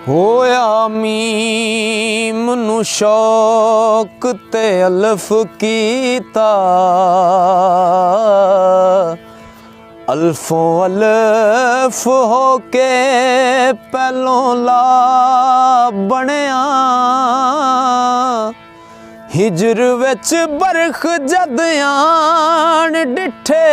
होया मीम नु शौक ते अल्फ कीता, अल्फों अल्फ होके पहलों ला बनिया। हिजर विच बरख जद आन डिठे,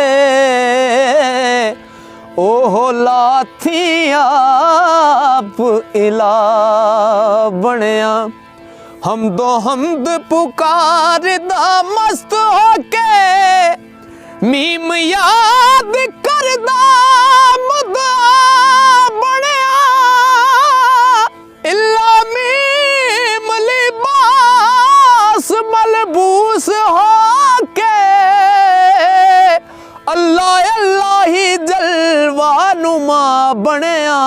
ओह लाथी आप इला बनिया। हमद पुकारदा मस्त होके, मीम याद करदा मुदा बनिया। इल्ला मीम लिबास मलबूस होके, अल्लाह अल्लाह ही जलवा नुमा बनिया।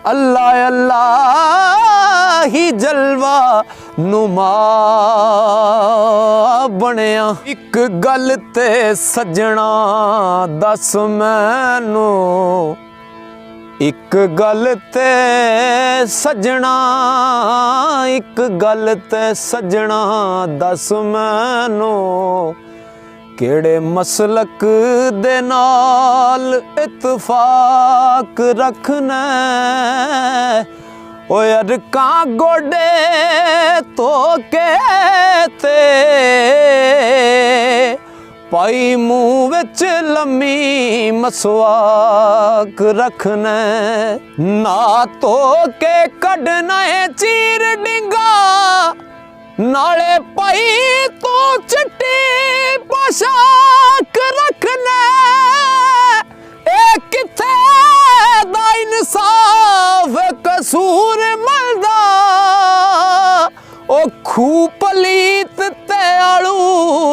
अल्लाह अल्लाह ही जलवा नुमा बनिया। एक गल ते सजना दस मैनू, एक गल ते सजना, एक गल ते सजना दस मैनू, केड़े मसलक दे नाल इतफाक रखना। ओ अरकां गोडे तो कहते, पाई मुँह विच लम्मी मसवाक रखना। ना तो के कढना है चीर डिंगा, नाले पाई तो चिट्टी पोशाक रखना। ए किथे दा इंसाफ कसूर मलदा, ओ खू पलीत ते आलू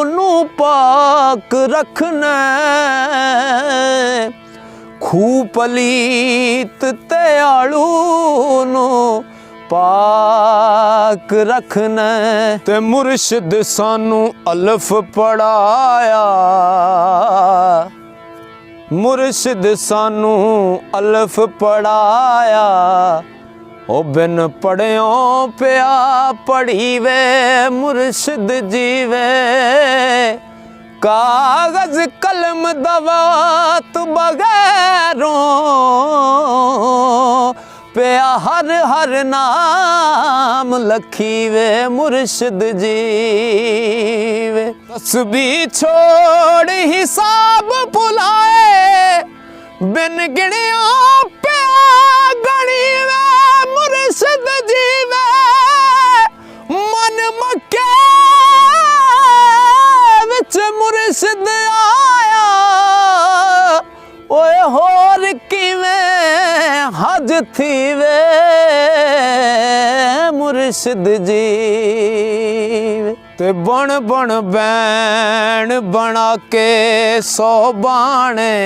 नू पाक रखना। खू पलीत ते आलू नू पाक रखना। ते मुर्शिद सानू अल्फ पढ़ाया, मुर्शिद सानू अल्फ पढ़ाया। ओ बिन पढ़ियों पिया पढ़ी वे मुर्शिद जीवे। कागज कलम दवात बगैरों, पिया हर हर नाम लखी वे मुर्शिद जीवे। तस्बीह छोड़ हिसाब भुलाए, बिन गिणिया पिया गणी वे मुर्शिद जीवे। मन मक्के विच मुर्शिद आया, ओए होर किवें हज थीवे मुर्शिद जीवे। ते बण बण बैन बना के सौ बाणे,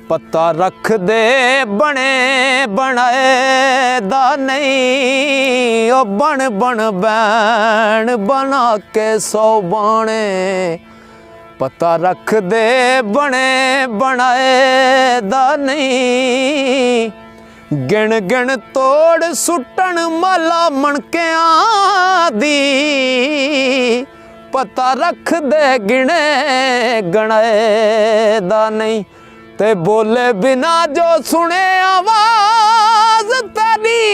पता रख दे बने बनाए दा नहीं। ओ बण बण बैन बना के सौ बाणे, पता रख दे बने बनाए दा नहीं। गिण गिण तोड़ सुटन माला मणकियां दी, पता रख दे गिणे गणाए दा नहीं। ते बोले बिना जो सुने आवाज तेरी,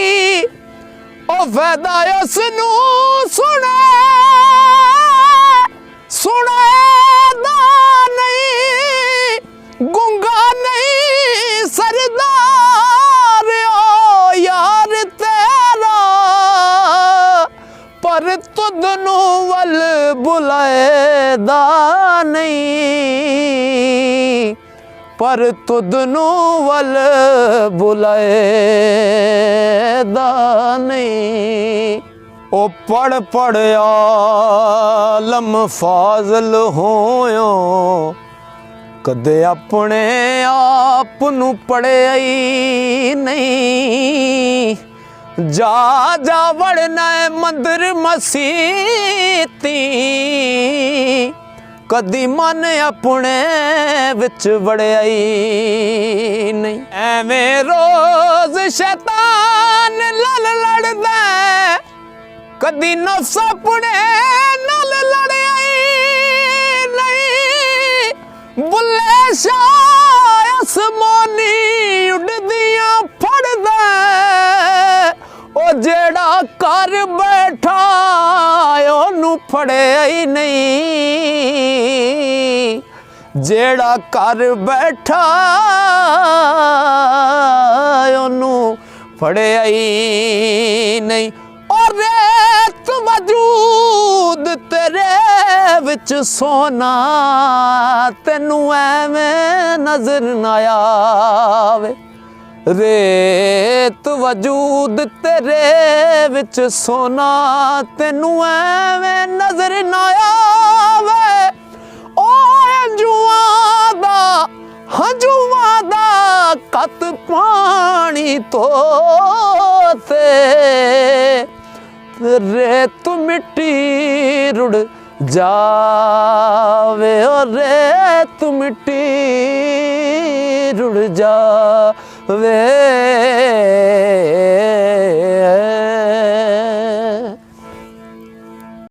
ओ फायदा उसनू सुने सुने दा नहीं। गुंगा नहीं सरदार ओ यार तेरा, पर तुदनू वल बुलाए दा नहीं। पर तुदनू वल बुलाए दा नहीं। ओ पढ़ पढ़ आलम फाजल होयो, कदे अपने आप नू पढ़िया ही नहीं। जा जा वड़ना मंदिर मसीती, कदी मन अपने विच वड़ियाई नहीं। एवें रोज शैतान लल लड़दा कदी नफ्स अपने नल लड़ियाई नहीं। बुल्ले शाह आसमानी उड़दियां फड़दा ओ जेड़ा कर बैठा ओनू फड़िया ही नहीं। जेड़ा कर बैठा ओनू फड़िया ही नहीं। और रेत वजूद तेरे विच सोना तेनू एवें नजर ना आवे। रेत वजूद तेरे विच सोना तेनू एवें नजर ना आवे। ओ हंजुआं दा कत पानी तो रेत मिट्टी रुड़ जावे। और रेत मिट्टी रुड़ जावे।